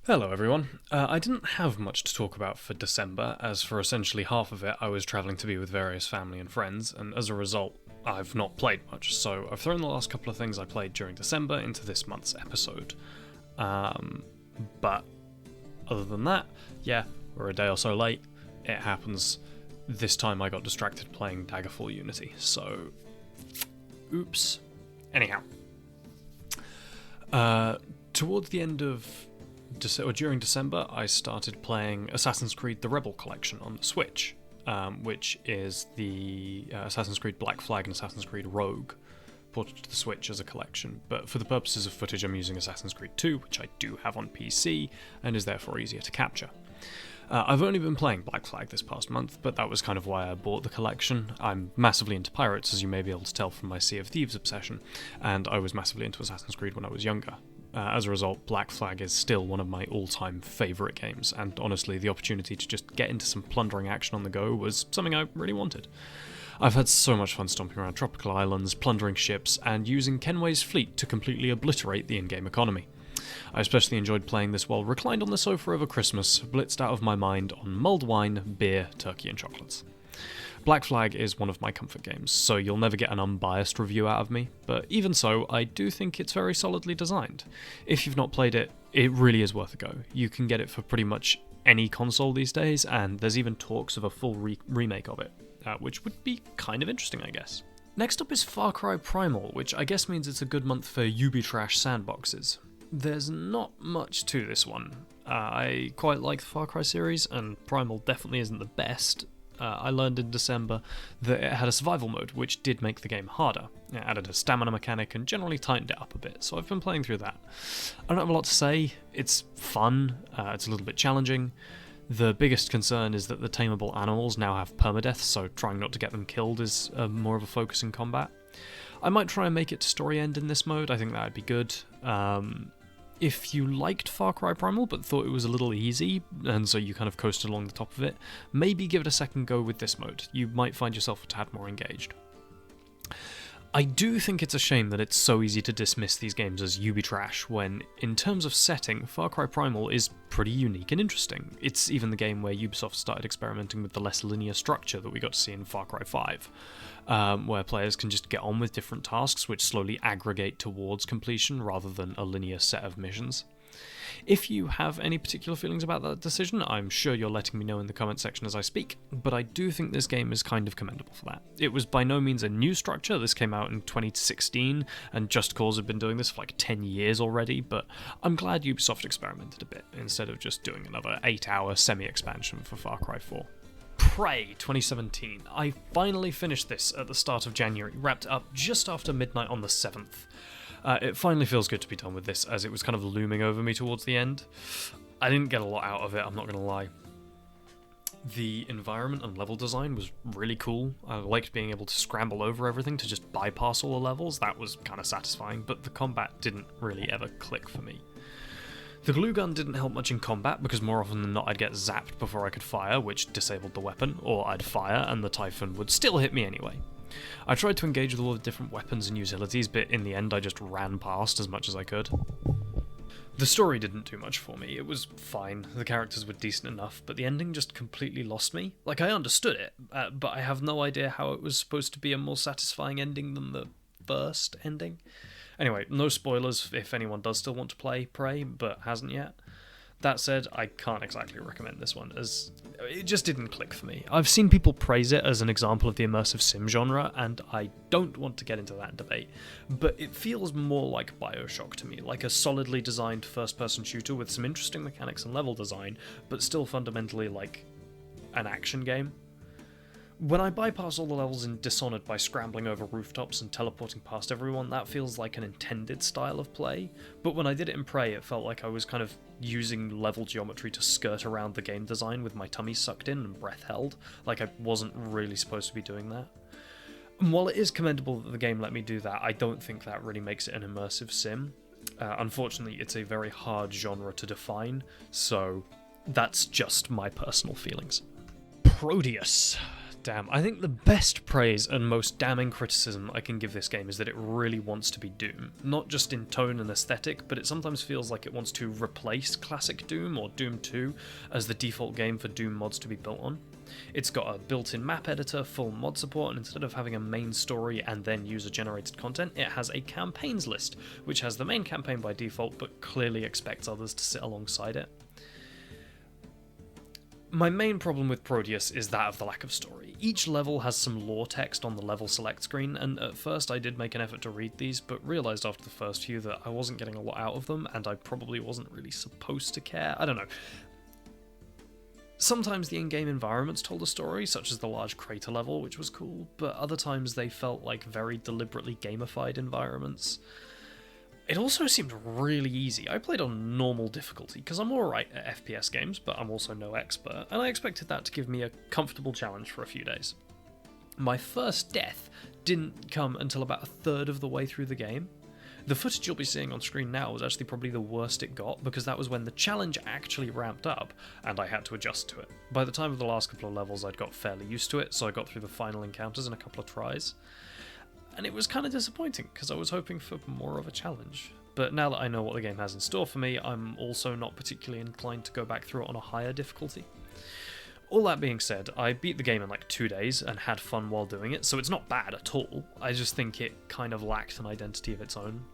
Hello everyone. I didn't have much to talk about for December, as for essentially half of it I was travelling to be with various family and friends, and as a result, I've not played much, so I've thrown the last couple of things I played during December into this month's episode. But other than that, yeah, we're a day or so late. It happens. This time I got distracted playing Daggerfall Unity, so oops. Anyhow, towards the end of during December, I started playing Assassin's Creed: The Rebel Collection on the Switch, which is the Assassin's Creed Black Flag and Assassin's Creed Rogue ported to the Switch as a collection. But for the purposes of footage, I'm using Assassin's Creed 2, which I do have on PC and is therefore easier to capture. I've only been playing Black Flag this past month, but that was kind of why I bought the collection. I'm massively into pirates, as you may be able to tell from my Sea of Thieves obsession, and I was massively into Assassin's Creed when I was younger. As a result, Black Flag is still one of my all-time favourite games, and honestly, the opportunity to just get into some plundering action on the go was something I really wanted. I've had so much fun stomping around tropical islands, plundering ships, and using Kenway's fleet to completely obliterate the in-game economy. I especially enjoyed playing this while reclined on the sofa over Christmas, blitzed out of my mind on mulled wine, beer, turkey and chocolates. Black Flag is one of my comfort games, so you'll never get an unbiased review out of me, but even so, I do think it's very solidly designed. If you've not played it, it really is worth a go. You can get it for pretty much any console these days, and there's even talks of a full remake of it, which would be kind of interesting, I guess. Next up is Far Cry Primal, which I guess means it's a good month for Ubitrash sandboxes. There's not much to this one. I quite like the Far Cry series, and Primal definitely isn't the best. I learned in December that it had a survival mode, which did make the game harder. It added a stamina mechanic and generally tightened it up a bit, so I've been playing through that. I don't have a lot to say. It's fun, it's a little bit challenging. The biggest concern is that the tameable animals now have permadeath, so trying not to get them killed is more of a focus in combat. I might try and make it to story end in this mode, I think that would be good. If you liked Far Cry Primal but thought it was a little easy, and so you kind of coasted along the top of it, maybe give it a second go with this mode. You might find yourself a tad more engaged. I do think it's a shame that it's so easy to dismiss these games as Ubitrash when, in terms of setting, Far Cry Primal is pretty unique and interesting. It's even the game where Ubisoft started experimenting with the less linear structure that we got to see in Far Cry 5, where players can just get on with different tasks which slowly aggregate towards completion rather than a linear set of missions. If you have any particular feelings about that decision, I'm sure you're letting me know in the comment section as I speak, but I do think this game is kind of commendable for that. It was by no means a new structure. This came out in 2016, and Just Cause have been doing this for like 10 years already, but I'm glad Ubisoft experimented a bit, instead of just doing another 8-hour semi-expansion for Far Cry 4. Prey 2017. I finally finished this at the start of January, wrapped up just after midnight on the 7th. It finally feels good to be done with this, as it was kind of looming over me towards the end. I didn't get a lot out of it, I'm not going to lie. The environment and level design was really cool. I liked being able to scramble over everything to just bypass all the levels. That was kind of satisfying, but the combat didn't really ever click for me. The glue gun didn't help much in combat, because more often than not I'd get zapped before I could fire, which disabled the weapon, or I'd fire and the Typhon would still hit me anyway. I tried to engage with all the different weapons and utilities, but in the end I just ran past as much as I could. The story didn't do much for me. It was fine, the characters were decent enough, but the ending just completely lost me. Like, I understood it, but I have no idea how it was supposed to be a more satisfying ending than the first ending. Anyway, no spoilers if anyone does still want to play Prey, but hasn't yet. That said, I can't exactly recommend this one, as it just didn't click for me. I've seen people praise it as an example of the immersive sim genre, and I don't want to get into that debate, but it feels more like BioShock to me, like a solidly designed first-person shooter with some interesting mechanics and level design, but still fundamentally like an action game. When I bypass all the levels in Dishonored by scrambling over rooftops and teleporting past everyone, that feels like an intended style of play, but when I did it in Prey, it felt like I was kind of using level geometry to skirt around the game design with my tummy sucked in and breath held, like I wasn't really supposed to be doing that. And while it is commendable that the game let me do that, I don't think that really makes it an immersive sim. Unfortunately, it's a very hard genre to define, so that's just my personal feelings. Proteus. Damn, I think the best praise and most damning criticism I can give this game is that it really wants to be Doom. Not just in tone and aesthetic, but it sometimes feels like it wants to replace classic Doom or Doom 2 as the default game for Doom mods to be built on. It's got a built-in map editor, full mod support, and instead of having a main story and then user-generated content, it has a campaigns list, which has the main campaign by default but clearly expects others to sit alongside it. My main problem with Prodeus is that of the lack of story. Each level has some lore text on the level select screen, and at first I did make an effort to read these, but realised after the first few that I wasn't getting a lot out of them, and I probably wasn't really supposed to care. I don't know. Sometimes the in-game environments told a story, such as the large crater level, which was cool, but other times they felt like very deliberately gamified environments. It also seemed really easy. I played on normal difficulty, because I'm alright at FPS games, but I'm also no expert, and I expected that to give me a comfortable challenge for a few days. My first death didn't come until about a third of the way through the game. The footage you'll be seeing on screen now was actually probably the worst it got, because that was when the challenge actually ramped up, and I had to adjust to it. By the time of the last couple of levels I'd got fairly used to it, so I got through the final encounters in a couple of tries. And it was kind of disappointing, because I was hoping for more of a challenge. But now that I know what the game has in store for me, I'm also not particularly inclined to go back through it on a higher difficulty. All that being said, I beat the game in like 2 days and had fun while doing it, so it's not bad at all. I just think it kind of lacked an identity of its own.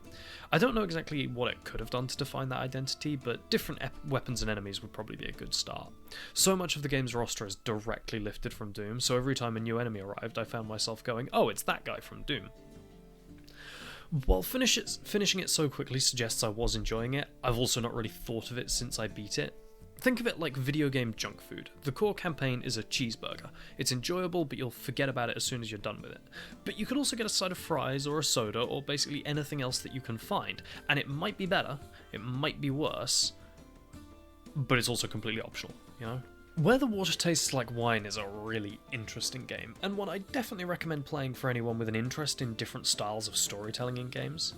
I don't know exactly what it could have done to define that identity, but different weapons and enemies would probably be a good start. So much of the game's roster is directly lifted from Doom, so every time a new enemy arrived I found myself going, oh, it's that guy from Doom. While finishing it so quickly suggests I was enjoying it, I've also not really thought of it since I beat it. Think of it like video game junk food. The core campaign is a cheeseburger. It's enjoyable, but you'll forget about it as soon as you're done with it. But you can also get a side of fries or a soda or basically anything else that you can find, and it might be better, it might be worse, but it's also completely optional, you know? Where the Water Tastes Like Wine is a really interesting game, and one I definitely recommend playing for anyone with an interest in different styles of storytelling in games.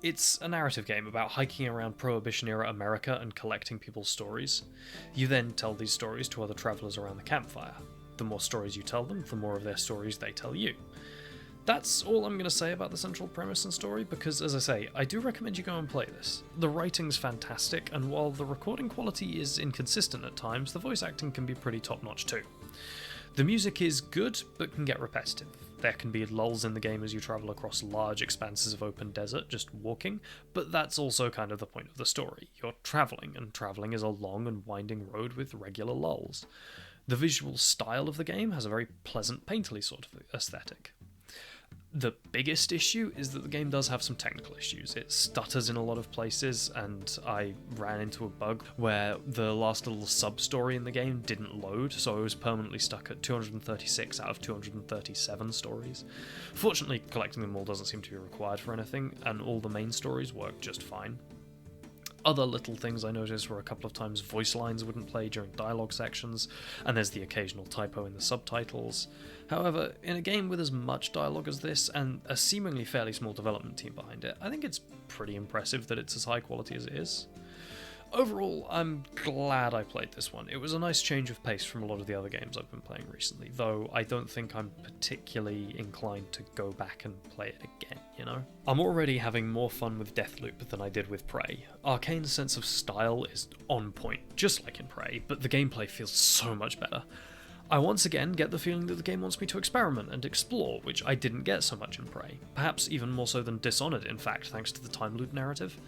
It's a narrative game about hiking around Prohibition-era America and collecting people's stories. You then tell these stories to other travellers around the campfire. The more stories you tell them, the more of their stories they tell you. That's all I'm going to say about the central premise and story, because, as I say, I do recommend you go and play this. The writing's fantastic, and while the recording quality is inconsistent at times, the voice acting can be pretty top-notch too. The music is good, but can get repetitive. There can be lulls in the game as you travel across large expanses of open desert, just walking, but that's also kind of the point of the story. You're travelling, and travelling is a long and winding road with regular lulls. The visual style of the game has a very pleasant, painterly sort of aesthetic. The biggest issue is that the game does have some technical issues. It stutters in a lot of places, and I ran into a bug where the last little sub-story in the game didn't load, so I was permanently stuck at 236 out of 237 stories. Fortunately, collecting them all doesn't seem to be required for anything, and all the main stories work just fine. Other little things I noticed were a couple of times voice lines wouldn't play during dialogue sections, and there's the occasional typo in the subtitles. However, in a game with as much dialogue as this, and a seemingly fairly small development team behind it, I think it's pretty impressive that it's as high quality as it is. Overall, I'm glad I played this one. It was a nice change of pace from a lot of the other games I've been playing recently, though I don't think I'm particularly inclined to go back and play it again, you know? I'm already having more fun with Deathloop than I did with Prey. Arcane's sense of style is on point, just like in Prey, but the gameplay feels so much better. I once again get the feeling that the game wants me to experiment and explore, which I didn't get so much in Prey. Perhaps even more so than Dishonored, in fact, thanks to the time loop narrative.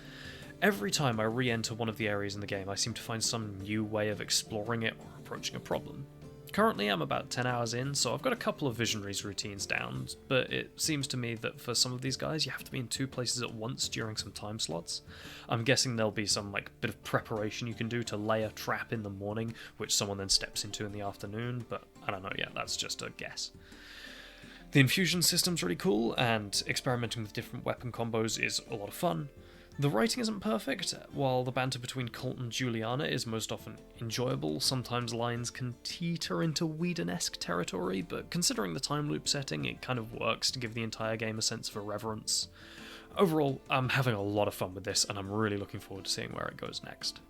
Every time I re-enter one of the areas in the game, I seem to find some new way of exploring it or approaching a problem. Currently I'm about 10 hours in, so I've got a couple of Visionaries routines down, but it seems to me that for some of these guys you have to be in 2 places at once during some time slots. I'm guessing there'll be some bit of preparation you can do to lay a trap in the morning, which someone then steps into in the afternoon, but I don't know yet, that's just a guess. The infusion system's really cool, and experimenting with different weapon combos is a lot of fun. The writing isn't perfect. While the banter between Colt and Juliana is most often enjoyable, sometimes lines can teeter into Whedon-esque territory, but considering the time loop setting, it kind of works to give the entire game a sense of irreverence. Overall, I'm having a lot of fun with this, and I'm really looking forward to seeing where it goes next.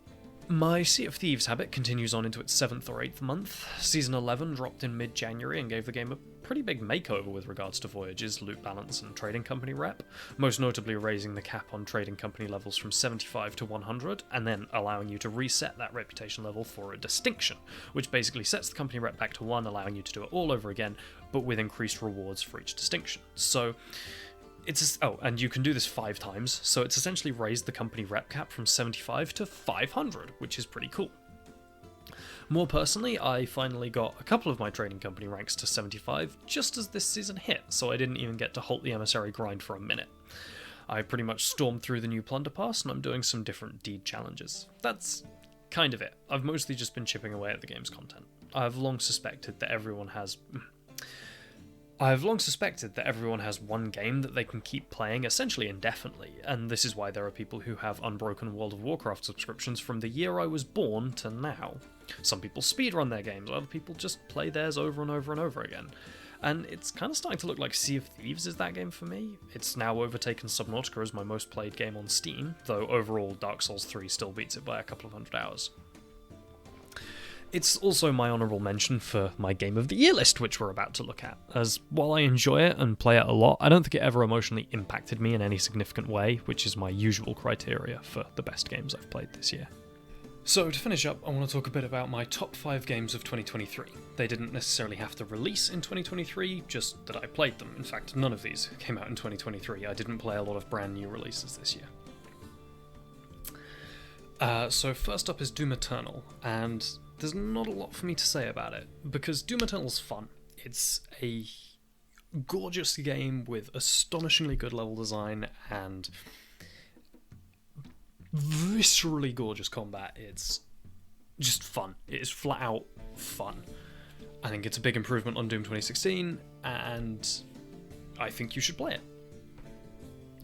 My Sea of Thieves habit continues on into its 7th or 8th month. Season 11 dropped in mid-January and gave the game a pretty big makeover with regards to voyages, loot balance, and trading company rep, most notably raising the cap on trading company levels from 75 to 100, and then allowing you to reset that reputation level for a distinction, which basically sets the company rep back to 1, allowing you to do it all over again, but with increased rewards for each distinction. So and you can do this 5 times, so it's essentially raised the company rep cap from 75 to 500, which is pretty cool. More personally, I finally got a couple of my trading company ranks to 75 just as this season hit, so I didn't even get to halt the emissary grind for a minute. I pretty much stormed through the new plunder pass, and I'm doing some different deed challenges. That's kind of it. I've mostly just been chipping away at the game's content. I've long suspected that everyone has one game that they can keep playing essentially indefinitely, and this is why there are people who have unbroken World of Warcraft subscriptions from the year I was born to now. Some people speedrun their games, other people just play theirs over and over and over again. And it's kind of starting to look like Sea of Thieves is that game for me. It's now overtaken Subnautica as my most played game on Steam, though overall Dark Souls 3 still beats it by a couple of hundred hours. It's also my honourable mention for my Game of the Year list, which we're about to look at, as while I enjoy it and play it a lot, I don't think it ever emotionally impacted me in any significant way, which is my usual criteria for the best games I've played this year. So to finish up, I want to talk a bit about my top 5 games of 2023. They didn't necessarily have to release in 2023, just that I played them. In fact, none of these came out in 2023. I didn't play a lot of brand new releases this year. So first up is Doom Eternal, and there's not a lot for me to say about it, because Doom Eternal's fun. It's a gorgeous game with astonishingly good level design and viscerally gorgeous combat. It's just fun. It is flat out fun. I think it's a big improvement on Doom 2016, and I think you should play it.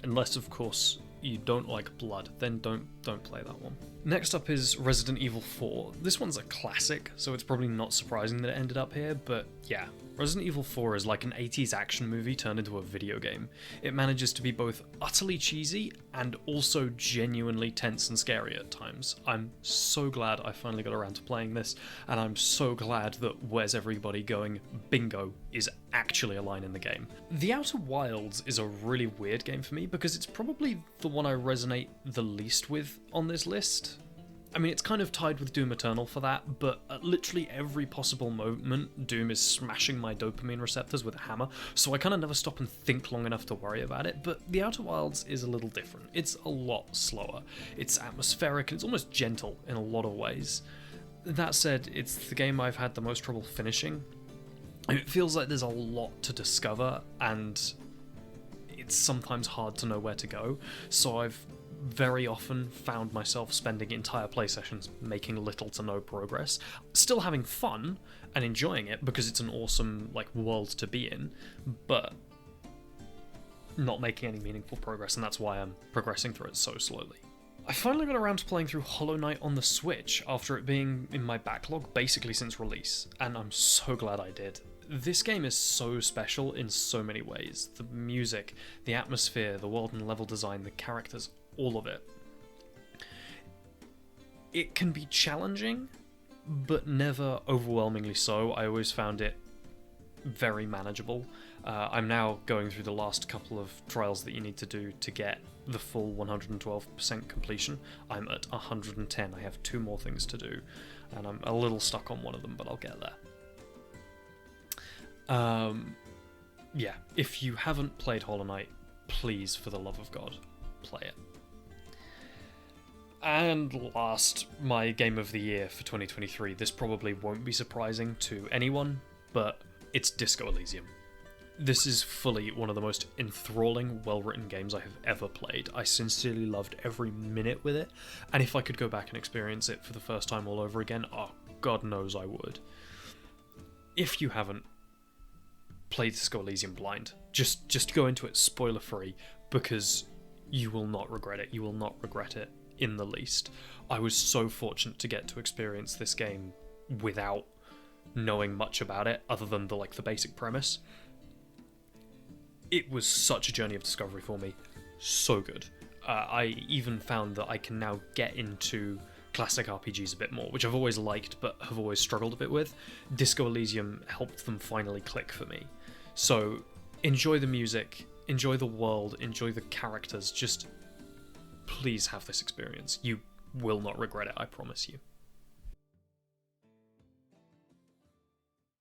Unless, of course, you don't like blood, then don't play that one. Next up is Resident Evil 4. This one's a classic, so it's probably not surprising that it ended up here, but yeah. Resident Evil 4 is like an 80s action movie turned into a video game. It manages to be both utterly cheesy and also genuinely tense and scary at times. I'm so glad I finally got around to playing this, and I'm so glad that Where's Everybody Going Bingo is actually a line in the game. The Outer Wilds is a really weird game for me because it's probably the one I resonate the least with on this list. I mean, it's kind of tied with Doom Eternal for that, but at literally every possible moment, Doom is smashing my dopamine receptors with a hammer, so I kind of never stop and think long enough to worry about it, but The Outer Wilds is a little different. It's a lot slower. It's atmospheric, and it's almost gentle in a lot of ways. That said, it's the game I've had the most trouble finishing. It feels like there's a lot to discover, and it's sometimes hard to know where to go, so I've very often found myself spending entire play sessions making little to no progress, still having fun and enjoying it because it's an awesome world to be in, but not making any meaningful progress, and that's why I'm progressing through it so slowly. I finally got around to playing through Hollow Knight on the Switch after it being in my backlog basically since release, and I'm so glad I did. This game is so special in so many ways. The music, the atmosphere, the world and level design, the characters, all of it. It can be challenging, but never overwhelmingly so. I always found it very manageable. I'm now going through the last couple of trials that you need to do to get the full 112% completion. I'm at 110. I have 2 more things to do, and I'm a little stuck on one of them, but I'll get there. Yeah, if you haven't played Hollow Knight, please, for the love of God, play it. And last, my game of the year for 2023. This probably won't be surprising to anyone, but it's Disco Elysium. This is fully one of the most enthralling, well-written games I have ever played. I sincerely loved every minute with it, and if I could go back and experience it for the first time all over again, oh, God knows I would. If you haven't played Disco Elysium blind, just go into it spoiler-free, because you will not regret it. You will not regret it in the least. I was so fortunate to get to experience this game without knowing much about it, other than the basic premise. It was such a journey of discovery for me. So good. I even found that I can now get into classic RPGs a bit more, which I've always liked but have always struggled a bit with. Disco Elysium helped them finally click for me. So enjoy the music, enjoy the world, enjoy the characters. Just please have this experience. You will not regret it, I promise you.